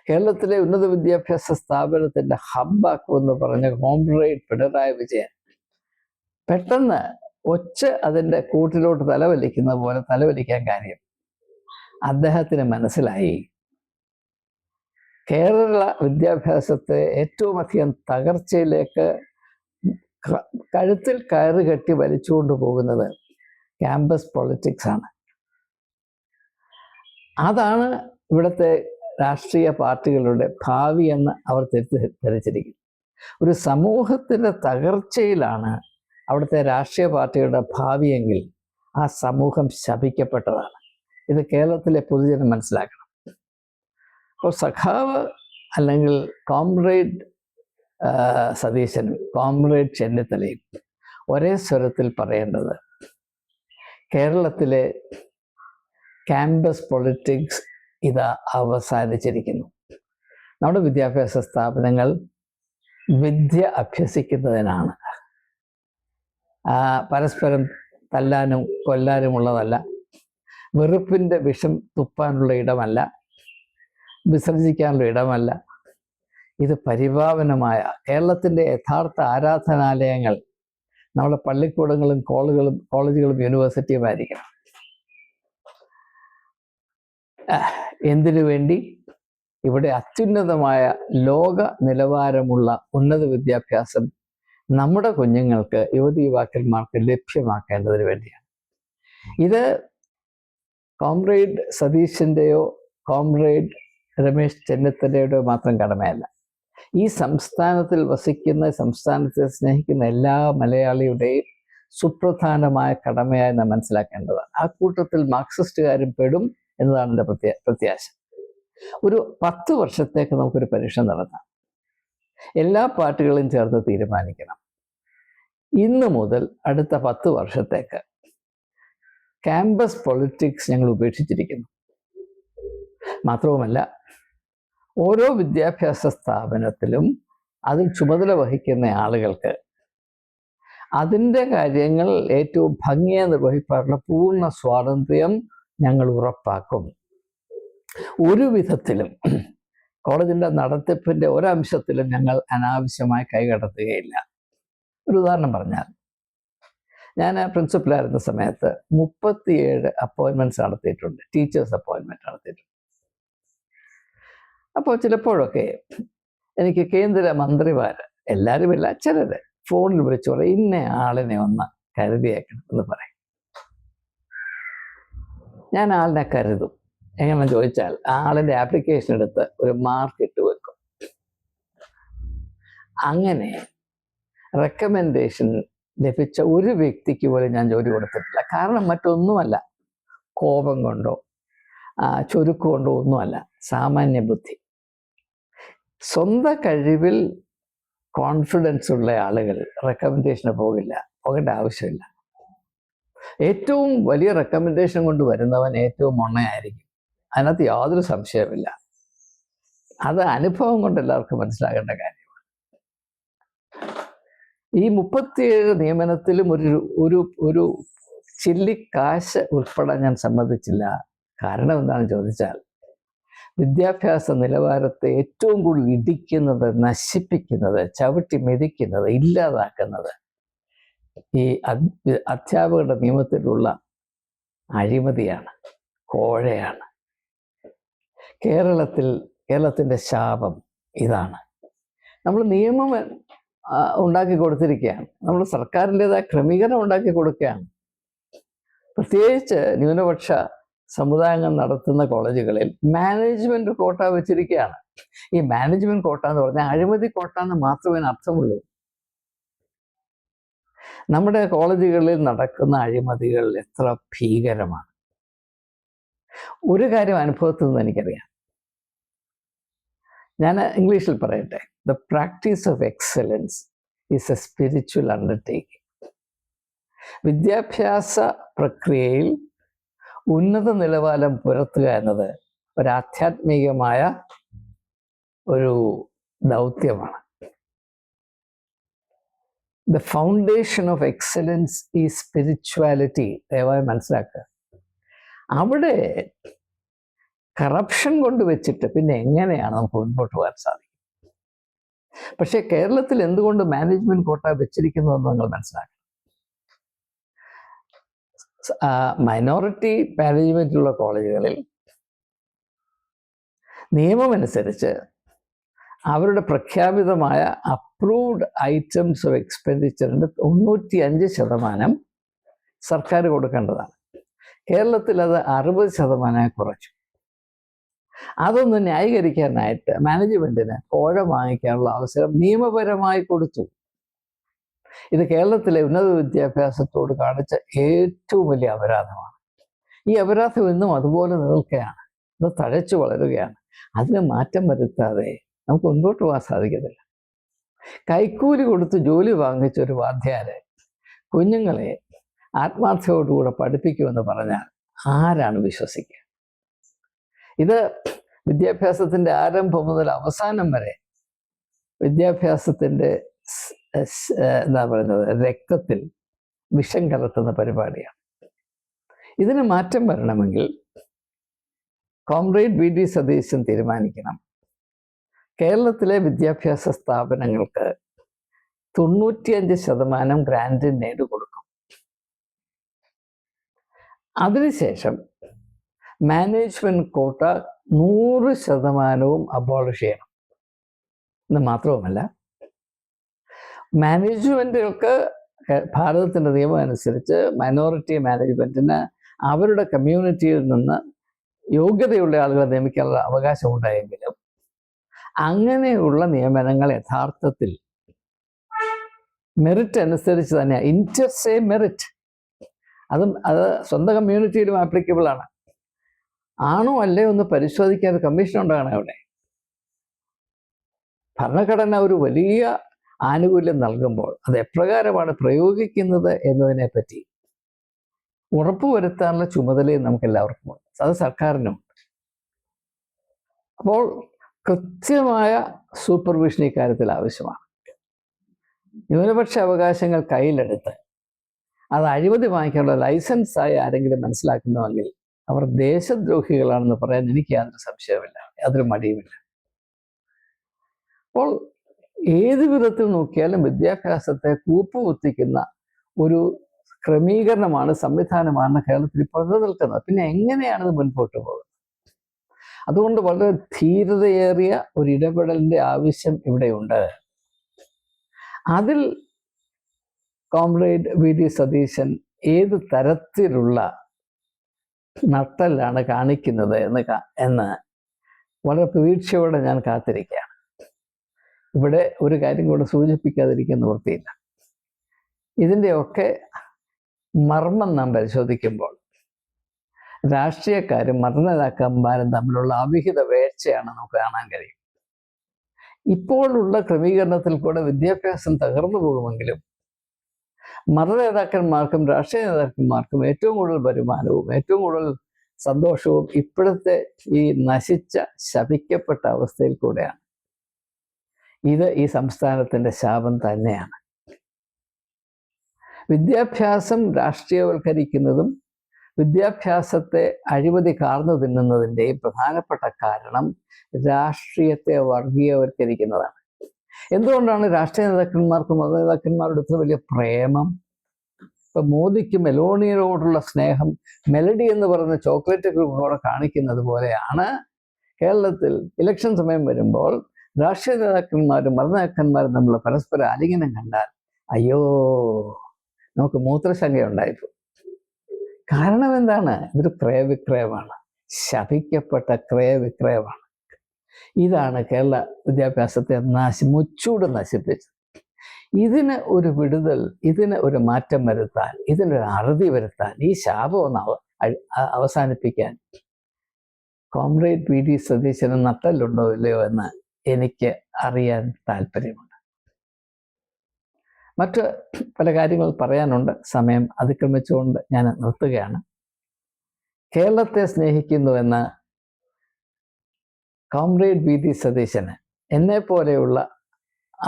കേരളത്തിലെ ഉന്നത വിദ്യാഭ്യാസ സ്ഥാപനത്തിൻ്റെ ഹബ്ബാക്കുമെന്ന് പറഞ്ഞ കോമ്രേഡ് പിണറായി വിജയൻ പെട്ടെന്ന് അതിൻ്റെ കൂട്ടിലോട്ട് തലവലിക്കുന്ന പോലെ തലവലിക്കാൻ കാര്യം അദ്ദേഹത്തിന് മനസ്സിലായി, കേരള വിദ്യാഭ്യാസത്തെ ഏറ്റവും അധികം തകർച്ചയിലേക്ക് കഴുത്തിൽ കയറ് കെട്ടി വലിച്ചുകൊണ്ട് പോകുന്നത് ക്യാമ്പസ് പൊളിറ്റിക്സ് ആണ്. അതാണ് ഇവിടുത്തെ രാഷ്ട്രീയ പാർട്ടികളുടെ ഭാവി എന്ന് അവർ തെറ്റിദ്ധരിച്ചിരിക്കുന്നു. ഒരു സമൂഹത്തിൻ്റെ തകർച്ചയിലാണ് അവിടുത്തെ രാഷ്ട്രീയ പാർട്ടികളുടെ ഭാവിയെങ്കിൽ ആ സമൂഹം ശപിക്കപ്പെട്ടതാണ്. ഇത് കേരളത്തിലെ പൊതുജനം മനസ്സിലാക്കണം. അപ്പോൾ സഖാവ് അല്ലെങ്കിൽ കോമ്രേഡ് സതീശനും കോമ്രേഡ് ചെന്നിത്തലയും ഒരേ സ്വരത്തിൽ പറയേണ്ടത് കേരളത്തിലെ ക്യാമ്പസ് പൊളിറ്റിക്സ് ഇത് അവസാനിച്ചിരിക്കുന്നു. നമ്മുടെ വിദ്യാഭ്യാസ സ്ഥാപനങ്ങൾ വിദ്യ അഭ്യസിക്കുന്നതിനാണ്, പരസ്പരം തല്ലാനും കൊല്ലാനുമുള്ളതല്ല, വെറുപ്പിൻ്റെ വിഷം തുപ്പാനുള്ള ഇടമല്ല, വിസർജിക്കാനുള്ള ഇടമല്ല. ഇത് പരിപാവനമായ കേരളത്തിൻ്റെ യഥാർത്ഥ ആരാധനാലയങ്ങൾ നമ്മുടെ പള്ളിക്കൂടങ്ങളും കോളേജുകളും യൂണിവേഴ്സിറ്റിയുമായിരിക്കണം. എന്തിനു വേണ്ടി? ഇവിടെ അത്യുന്നതമായ ലോക നിലവാരമുള്ള ഉന്നത വിദ്യാഭ്യാസം നമ്മുടെ കുഞ്ഞുങ്ങൾക്ക്, യുവതി യുവാക്കന്മാർക്ക് ലഭ്യമാക്കേണ്ടതിന് വേണ്ടിയാണ്. ഇത് കോമ്രേഡ് സതീശൻ്റെയോ കോമ്രേഡ് രമേശ് ചെന്നിത്തലയുടെയോ മാത്രം കടമയല്ല. ഈ സംസ്ഥാനത്തിൽ വസിക്കുന്ന, സംസ്ഥാനത്തെ സ്നേഹിക്കുന്ന എല്ലാ മലയാളിയുടെയും സുപ്രധാനമായ കടമയായി നാം മനസ്സിലാക്കേണ്ടതാണ്. ആ കൂട്ടത്തിൽ മാർക്സിസ്റ്റുകാരും പെടും എന്നതാണ് എൻ്റെ പ്രത്യാശ. ഒരു 10 വർഷത്തേക്ക് നമുക്കൊരു പരീക്ഷ നടത്താം. എല്ലാ പാർട്ടികളും ചേർന്ന് തീരുമാനിക്കണം, ഇന്ന് മുതൽ അടുത്ത 10 വർഷത്തേക്ക് ക്യാമ്പസ് പൊളിറ്റിക്സ് ഞങ്ങൾ ഉപേക്ഷിച്ചിരിക്കുന്നു. മാത്രവുമല്ല, ഓരോ വിദ്യാഭ്യാസ സ്ഥാപനത്തിലും അതിൽ ചുമതല വഹിക്കുന്ന ആളുകൾക്ക് അതിൻ്റെ കാര്യങ്ങൾ ഏറ്റവും ഭംഗിയായി നിർവഹിക്കാനുള്ള പൂർണ്ണ സ്വാതന്ത്ര്യം ഞങ്ങൾ ഉറപ്പാക്കും. ഒരു വിധത്തിലും കോളേജിൻ്റെ നടത്തിപ്പിൻ്റെ ഒരംശത്തിലും ഞങ്ങൾ അനാവശ്യമായി കൈകടത്തുകയില്ല. ഒരു ഉദാഹരണം പറഞ്ഞാൽ, ഞാൻ പ്രിൻസിപ്പലായിരുന്ന സമയത്ത് 37 അപ്പോയിൻമെൻറ്റ്സ് നടത്തിയിട്ടുണ്ട്, ടീച്ചേഴ്സ് അപ്പോയിൻമെൻറ്റ് നടത്തിയിട്ടുണ്ട്. അപ്പോൾ ചിലപ്പോഴൊക്കെ എനിക്ക് കേന്ദ്ര മന്ത്രിമാർ, എല്ലാവരുമില്ല, ചിലർ ഫോണിൽ വിളിച്ചു പറയും, ഇന്ന ആളിനെ ഒന്ന് കരുതിയേക്കണം എന്ന് പറയും. ഞാൻ ആളിനെ കരുതും. എങ്ങനെ ചോദിച്ചാൽ, ആളിൻ്റെ ആപ്ലിക്കേഷൻ എടുത്ത് ഒരു മാർക്ക് ഇട്ട് വെക്കും. അങ്ങനെ റെക്കമെൻഡേഷൻ ലഭിച്ച ഒരു വ്യക്തിക്ക് പോലും ഞാൻ ജോലി കൊടുത്തിട്ടില്ല. കാരണം മറ്റൊന്നുമല്ല, കോപം കൊണ്ടോ ചുരുക്കം കൊണ്ടോ ഒന്നുമല്ല, സാമാന്യ ബുദ്ധി. സ്വന്തം കഴിവിൽ കോൺഫിഡൻസ് ഉള്ള ആളുകൾ റെക്കമെൻഡേഷന് പോകേണ്ട ആവശ്യമില്ല. ഏറ്റവും വലിയ റെക്കമെൻഡേഷൻ കൊണ്ട് വരുന്നവൻ ഏറ്റവും മൊണ്ണയായിരിക്കും, അതിനകത്ത് യാതൊരു സംശയമില്ല. അത് അനുഭവം കൊണ്ട് എല്ലാവർക്കും മനസ്സിലാകേണ്ട കാര്യമാണ്. ഈ 37 നിയമനത്തിലും ഒരു ചില്ലിക്കാശ് ഉൾപ്പെടാൻ ഞാൻ സമ്മതിച്ചില്ല. കാരണം എന്താണെന്ന് ചോദിച്ചാൽ, വിദ്യാഭ്യാസ നിലവാരത്തെ ഏറ്റവും കൂടുതൽ ഇടിക്കുന്നത്, നശിപ്പിക്കുന്നത്, ചവിട്ടി മെതിക്കുന്നത്, ഇല്ലാതാക്കുന്നത് ഈ അധ്യാപകരുടെ നിയമത്തിലുള്ള അഴിമതിയാണ്, കോഴയാണ്. കേരളത്തിൻ്റെ ശാപം ഇതാണ്. നമ്മൾ നിയമം ഉണ്ടാക്കി കൊടുത്തിരിക്കുകയാണ്, നമ്മൾ സർക്കാരിൻ്റെതായ ക്രമീകരണം ഉണ്ടാക്കി കൊടുക്കുകയാണ്. പ്രത്യേകിച്ച് ന്യൂനപക്ഷ സമുദായങ്ങൾ നടത്തുന്ന കോളേജുകളിൽ മാനേജ്മെൻറ്റ് കോട്ട വെച്ചിരിക്കുകയാണ്. ഈ മാനേജ്മെൻറ്റ് കോട്ട എന്ന് പറഞ്ഞാൽ അഴിമതി കോട്ട എന്ന് മാത്രമേ അർത്ഥമുള്ളൂ. നമ്മുടെ കോളേജുകളിൽ നടക്കുന്ന അഴിമതികൾ എത്ര ഭീകരമാണ്. ഒരു കാര്യം അനുഭവത്തിൽ നിന്ന് എനിക്കറിയാം. ഞാൻ ഇംഗ്ലീഷിൽ പറയട്ടെ. The practice of excellence is A spiritual undertaking. വിദ്യാഭ്യാസ പ്രക്രിയയിൽ ഉന്നത നിലവാരം പുലർത്തുക എന്നത് ഒരു ആധ്യാത്മികമായ ഒരു ദൗത്യമാണ്. ദ ഫൗണ്ടേഷൻ ഓഫ് എക്സലൻസ് ഈ സ്പിരിച്വാലിറ്റി. ദയവായി മനസ്സിലാക്കുക. അവിടെ കറപ്ഷൻ കൊണ്ടുവച്ചിട്ട് പിന്നെ എങ്ങനെയാണ് നമുക്ക് മുൻപോട്ട് പോകാൻ സാധിക്കും? പക്ഷേ കേരളത്തിൽ എന്തുകൊണ്ട് മാനേജ്മെന്റ് കോട്ട വെച്ചിരിക്കുന്നതെന്ന് നിങ്ങൾ മനസ്സിലാക്കണം. മൈനോറിറ്റി മാനേജ്മെന്റുള്ള കോളേജുകളിൽ നിയമമനുസരിച്ച് അവരുടെ പ്രഖ്യാപിതമായ അപ്രൂവ്ഡ് ഐറ്റംസ് ഓഫ് എക്സ്പെൻഡിച്ചറിൻ്റെ 95% സർക്കാർ കൊടുക്കേണ്ടതാണ്. കേരളത്തിൽ അത് 60% കുറച്ചു. അതൊന്ന് ന്യായീകരിക്കാനായിട്ട് മാനേജ്മെന്റിന് കോഴ വാങ്ങിക്കാനുള്ള അവസരം നിയമപരമായി കൊടുത്തു. ഇത് കേരളത്തിലെ ഉന്നത വിദ്യാഭ്യാസത്തോട് കാണിച്ച ഏറ്റവും വലിയ അപരാധമാണ്. ഈ അപരാധം ഇന്നും അതുപോലെ നിൽക്കുകയാണ്, ഇത് തഴച്ചു വളരുകയാണ്. അതിന് മാറ്റം വരുത്താതെ നമുക്ക് മുൻപോട്ട് പോകാൻ സാധിക്കത്തില്ല. കൈക്കൂലി കൊടുത്ത് ജോലി വാങ്ങിച്ച ഒരു വാദ്യാര് കുഞ്ഞുങ്ങളെ ആത്മാർത്ഥയോടുകൂടെ പഠിപ്പിക്കുമെന്ന് പറഞ്ഞാൽ ആരാണ് വിശ്വസിക്കുക? ഇത് വിദ്യാഭ്യാസത്തിൻ്റെ ആരംഭം മുതൽ അവസാനം വരെ വിദ്യാഭ്യാസത്തിൻ്റെ എന്താ പറയുന്നത്, രക്തത്തിൽ വിഷം കലർത്തുന്ന പരിപാടിയാണ്. ഇതിന് മാറ്റം വരണമെങ്കിൽ കോമ്രേഡ് വി.ഡി. സതീശൻ തീരുമാനിക്കണം, കേരളത്തിലെ വിദ്യാഭ്യാസ സ്ഥാപനങ്ങൾക്ക് 95% ഗ്രാൻഡ് നേടിക്കൊടുക്കും. അതിനുശേഷം മാനേജ്മെന്റ് കോട്ട 100% അബോളിഷ് ചെയ്യണം. എന്ന് മാത്രവുമല്ല, മാനേജ്മെന്റുകൾക്ക് ഭാരതത്തിൻ്റെ നിയമം അനുസരിച്ച് മൈനോറിറ്റി മാനേജ്മെന്റിന് അവരുടെ കമ്മ്യൂണിറ്റിയിൽ നിന്ന് യോഗ്യതയുള്ള ആളുകളെ നിയമിക്കാനുള്ള അവകാശം ഉണ്ടായെങ്കിലും അങ്ങനെയുള്ള നിയമനങ്ങൾ യഥാർത്ഥത്തിൽ മെറിറ്റ് അനുസരിച്ച് തന്നെ, ഇന്റർസേ മെറിറ്റ്, അത് സ്വന്തം കമ്മ്യൂണിറ്റിയിലും ആപ്ലിക്കബിൾ ആണ്. ആണോ അല്ലേ ഒന്ന് പരിശോധിക്കാൻ കമ്മീഷൻ ഉണ്ടാകണം. അവിടെ ഭരണഘടന ഒരു വലിയ ആനുകൂല്യം നൽകുമ്പോൾ അത് എപ്രകാരമാണ് പ്രയോഗിക്കുന്നത് എന്നതിനെ പറ്റി ഉറപ്പുവരുത്താനുള്ള ചുമതലയും നമുക്ക് എല്ലാവർക്കും ഉണ്ട്. അത് സർക്കാരിനുണ്ട്. അപ്പോൾ കൃത്യമായ സൂപ്പർവിഷൻ ഇക്കാര്യത്തിൽ ആവശ്യമാണ്. ന്യൂനപക്ഷ അവകാശങ്ങൾ കയ്യിലെടുത്ത് അത് അഴിമതി വാങ്ങിക്കാനുള്ള ലൈസൻസായി ആരെങ്കിലും മനസ്സിലാക്കുന്നുവെങ്കിൽ അവർ ദേശദ്രോഹികളാണെന്ന് പറയാൻ എനിക്ക് യാതൊരു സംശയവുമില്ല, യാതൊരു മടിയുമില്ല. അപ്പോൾ ഏത് വിധത്തിൽ നോക്കിയാലും വിദ്യാഭ്യാസത്തെ കൂപ്പുകുത്തിക്കുന്ന ഒരു ക്രമീകരണമാണ്, സംവിധാനമാണ് കേരളത്തിൽ ഇപ്പോൾ നിൽക്കുന്നത്. പിന്നെ എങ്ങനെയാണിത് മുൻപോട്ട് പോകുന്നത്? അതുകൊണ്ട് വളരെ ധീരതയേറിയ ഒരു ഇടപെടലിൻ്റെ ആവശ്യം ഇവിടെയുണ്ട്. അതിൽ കോമ്രേഡ് വി.ഡി. സതീശൻ ഏത് തരത്തിലുള്ള നട്ടലാണ് കാണിക്കുന്നത് എന്ന് വളരെ പ്രതീക്ഷയോടെ ഞാൻ കാത്തിരിക്കുകയാണ്. ഇവിടെ ഒരു കാര്യം കൂടെ സൂചിപ്പിക്കാതിരിക്കാൻ നിവൃത്തിയില്ല. ഇതിൻ്റെയൊക്കെ മർമ്മം നാം പരിശോധിക്കുമ്പോൾ രാഷ്ട്രീയക്കാരും മതനേതാക്കന്മാരും തമ്മിലുള്ള അവിഹിത വേഴ്ചയാണ് നമുക്ക് കാണാൻ കഴിയും. ഇപ്പോഴുള്ള ക്രമീകരണത്തിൽ കൂടെ വിദ്യാഭ്യാസം തകർന്നു പോകുമെങ്കിലും മതനേതാക്കന്മാർക്കും രാഷ്ട്രീയ നേതാക്കന്മാർക്കും ഏറ്റവും കൂടുതൽ വരുമാനവും ഏറ്റവും കൂടുതൽ സന്തോഷവും ഇപ്പോഴത്തെ ഈ നശിച്ച ശപിക്കപ്പെട്ട അവസ്ഥയിൽ കൂടെയാണ്. ഇത് ഈ സംസ്ഥാനത്തിൻ്റെ ശാപം തന്നെയാണ്. വിദ്യാഭ്യാസം രാഷ്ട്രീയവൽക്കരിക്കുന്നതും വിദ്യാഭ്യാസത്തെ അഴിമതി കാർന്നു തിന്നുന്നതിൻ്റെയും പ്രധാനപ്പെട്ട കാരണം രാഷ്ട്രീയത്തെ വർഗീയവൽക്കരിക്കുന്നതാണ്. എന്തുകൊണ്ടാണ് രാഷ്ട്രീയ നേതാക്കന്മാർക്കും മത നേതാക്കന്മാരുടെ അടുത്ത് വലിയ പ്രേമം? ഇപ്പം മോദിക്ക് മെലോണിയോടുള്ള സ്നേഹം മെലഡി എന്ന് പറയുന്ന ചോക്ലേറ്റുകളോടെ കാണിക്കുന്നത് പോലെയാണ് കേരളത്തിൽ ഇലക്ഷൻ സമയം വരുമ്പോൾ രാഷ്ട്രീയ നേതാക്കന്മാരും മത നേതാക്കന്മാരും തമ്മിലുള്ള പരസ്പര ആലിംഗനം കണ്ടാൽ അയ്യോ നമുക്ക് മൂത്രശങ്കയുണ്ടായിപ്പോ. കാരണം എന്താണ്? ഇതൊരു ക്രയവിക്രയമാണ്, ശപിക്കപ്പെട്ട ക്രയവിക്രയമാണ്. ഇതാണ് കേരള വിദ്യാഭ്യാസത്തെ മുച്ചൂട് നശിപ്പിച്ചത്. ഇതിന് ഒരു വിടുതൽ, ഇതിന് ഒരു മാറ്റം വരുത്താൻ, ഇതിനൊരു അറുതി വരുത്താൻ, ഈ ശാപം ഒന്ന് അവസാനിപ്പിക്കാൻ കോമ്രേഡ് വി.ഡി. സതീശന് നട്ടലുണ്ടോ ഇല്ലയോ എന്ന് എനിക്ക് അറിയാൻ താല്പര്യമുണ്ട്. മറ്റ് പല കാര്യങ്ങൾ പറയാനുണ്ട്, സമയം അതിക്രമിച്ചുകൊണ്ട് ഞാൻ നിർത്തുകയാണ്. കേരളത്തെ സ്നേഹിക്കുന്നുവെന്ന് കോമ്രേഡ് വി.ഡി. സതീശന് എന്നെ പോലെയുള്ള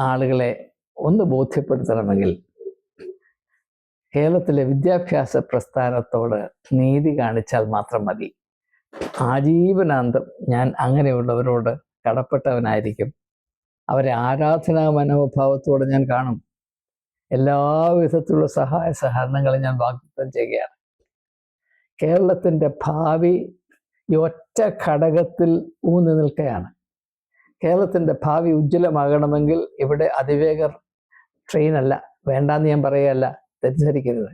ആളുകളെ ഒന്ന് ബോധ്യപ്പെടുത്തണമെങ്കിൽ കേരളത്തിലെ വിദ്യാഭ്യാസ പ്രസ്ഥാനത്തോട് നീതി കാണിച്ചാൽ മാത്രം മതി. ആജീവനാന്തം ഞാൻ അങ്ങനെയുള്ളവരോട് കടപ്പെട്ടവനായിരിക്കും. അവരെ ആരാധനാ മനോഭാവത്തോടെ ഞാൻ കാണും. എല്ലാവിധത്തിലുള്ള സഹായ സഹകരണങ്ങളും ഞാൻ വാഗ്ദത്തം ചെയ്യുകയാണ്. കേരളത്തിൻ്റെ ഭാവി ഈ ഒറ്റ ഘടകത്തിൽ ഊന്നി നിൽക്കുകയാണ്. കേരളത്തിൻ്റെ ഭാവി ഉജ്ജ്വലമാകണമെങ്കിൽ ഇവിടെ അതിവേഗ ട്രെയിനല്ല, വേണ്ടാന്ന് ഞാൻ പറയുകയല്ല, തെറ്റിദ്ധരിക്കരുത്.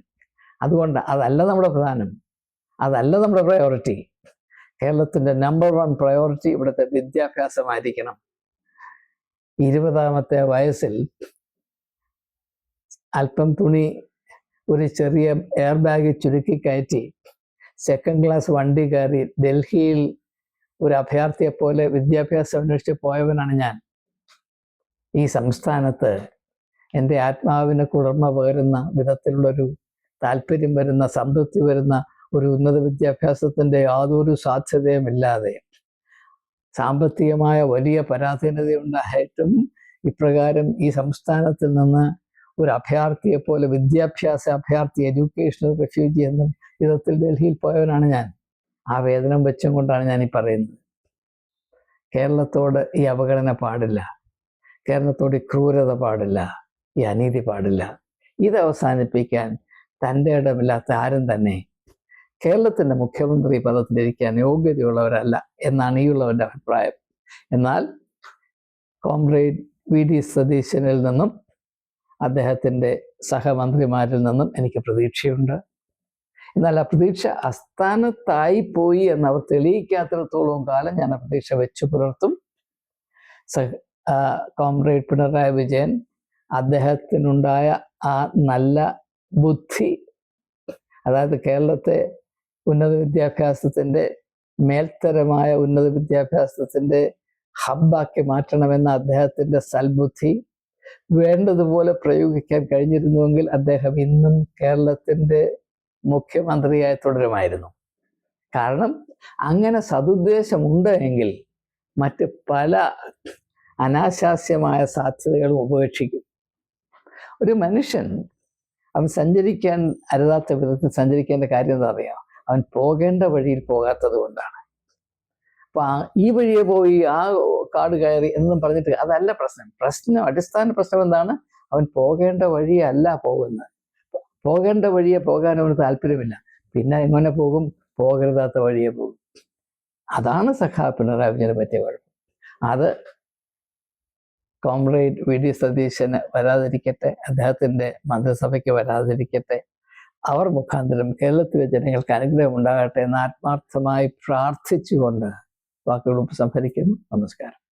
അതുകൊണ്ട് അതല്ല നമ്മുടെ പ്രധാനം, അതല്ല നമ്മുടെ പ്രയോറിറ്റി. കേരളത്തിൻ്റെ നമ്പർ 1 പ്രയോറിറ്റി ഇവിടുത്തെ വിദ്യാഭ്യാസമായിരിക്കണം. 20ാമത്തെ വയസ്സിൽ അല്പം തുണി ഒരു ചെറിയ എയർ ബാഗ് ചുരുക്കി കയറ്റി 2nd ക്ലാസ് വണ്ടി കയറി ഡൽഹിയിൽ ഒരു അഭയാർത്ഥിയെ പോലെ വിദ്യാഭ്യാസം അന്വേഷിച്ച് പോയവനാണ് ഞാൻ. ഈ സംസ്ഥാനത്ത് എൻ്റെ ആത്മാവിന് കുളിർമ പകരുന്ന വിധത്തിലുള്ളൊരു താല്പര്യം വരുന്ന, സംതൃപ്തി വരുന്ന ഒരു ഉന്നത വിദ്യാഭ്യാസത്തിൻ്റെ യാതൊരു സാധ്യതയുമില്ലാതെ സാമ്പത്തികമായ വലിയ പരാധീനതയുണ്ടായിട്ടും ഇപ്രകാരം ഈ സംസ്ഥാനത്തിൽ നിന്ന് ഒരു അഭയാർത്ഥിയെ പോലെ വിദ്യാഭ്യാസ അഭയാർത്ഥി, എഡ്യൂക്കേഷണൽ റെഫ്യൂജി എന്ന വിധത്തിൽ ഡൽഹിയിൽ പോയവനാണ് ഞാൻ. ആ വേതനം വെച്ചും കൊണ്ടാണ് ഞാൻ ഈ പറയുന്നത്. കേരളത്തോട് ഈ അവഗണന പാടില്ല, കേരളത്തോട് ഈ ക്രൂരത പാടില്ല, ഈ അനീതി പാടില്ല. ഇത് അവസാനിപ്പിക്കാൻ തൻ്റെ ഇടമില്ലാത്ത ആരും തന്നെ കേരളത്തിൻ്റെ മുഖ്യമന്ത്രി പദത്തിലിരിക്കാൻ യോഗ്യതയുള്ളവരല്ല എന്നാണ് ഈ ഉള്ളവൻ്റെ അഭിപ്രായം. എന്നാൽ കോമ്രേഡ് വി.ഡി. സതീശനിൽ നിന്നും അദ്ദേഹത്തിൻ്റെ സഹമന്ത്രിമാരിൽ നിന്നും എനിക്ക് പ്രതീക്ഷയുണ്ട്. എന്നാൽ ആ പ്രതീക്ഷ അസ്ഥാനത്തായി പോയി എന്നവർ തെളിയിക്കാത്തിടത്തോളം കാലം ഞാൻ ആ പ്രതീക്ഷ വെച്ചു പുലർത്തും. കോമ്രേഡ് പിണറായി വിജയൻ അദ്ദേഹത്തിനുണ്ടായ ആ നല്ല ബുദ്ധി, അതായത് കേരളത്തെ ഉന്നത വിദ്യാഭ്യാസത്തിൻ്റെ മേൽത്തരമായ ഉന്നത വിദ്യാഭ്യാസത്തിൻ്റെ ഹബ്ബാക്കി മാറ്റണമെന്ന അദ്ദേഹത്തിൻ്റെ സൽബുദ്ധി വേണ്ടതുപോലെ പ്രയോഗിക്കാൻ കഴിഞ്ഞിരുന്നുവെങ്കിൽ അദ്ദേഹം ഇന്നും കേരളത്തിൻ്റെ മുഖ്യമന്ത്രിയായി തുടരുമായിരുന്നു. കാരണം അങ്ങനെ സതുദ്ദേശമുണ്ട് എങ്കിൽ മറ്റ് പല അനാശാസ്യമായ സാധ്യതകളും ഉപേക്ഷിക്കും. ഒരു മനുഷ്യൻ അവൻ സഞ്ചരിക്കാൻ അരുതാത്ത വിധത്തിൽ സഞ്ചരിക്കേണ്ട കാര്യം എന്താ അറിയാം? അവൻ പോകേണ്ട വഴിയിൽ പോകാത്തത് കൊണ്ടാണ്. അപ്പം ഈ വഴിയെ പോയി ആ കാട് കയറി എന്നും പറഞ്ഞിട്ട് അതല്ല പ്രശ്നം. അടിസ്ഥാന പ്രശ്നം എന്താണ്? അവൻ പോകേണ്ട വഴിയല്ല പോകുന്നത്. പോകേണ്ട വഴിയെ പോകാൻ അവന് താല്പര്യമില്ല. പിന്നെ എങ്ങനെ പോകും? പോകരുതാത്ത വഴിയെ പോകും. അതാണ് പിണറായി വിജയനെ പറ്റിയ കുഴപ്പം. അത് കോമ്രേഡ് വി.ഡി. സതീശന് വരാതിരിക്കട്ടെ, അദ്ദേഹത്തിൻ്റെ മന്ത്രിസഭയ്ക്ക് വരാതിരിക്കട്ടെ. അവർ മുഖാന്തരം കേരളത്തിലെ ജനങ്ങൾക്ക് അനുഗ്രഹം ഉണ്ടാകട്ടെ എന്ന് ആത്മാർത്ഥമായി പ്രാർത്ഥിച്ചുകൊണ്ട് വാക്കുകൾ ഉപസംഹരിക്കുന്നു. നമസ്കാരം.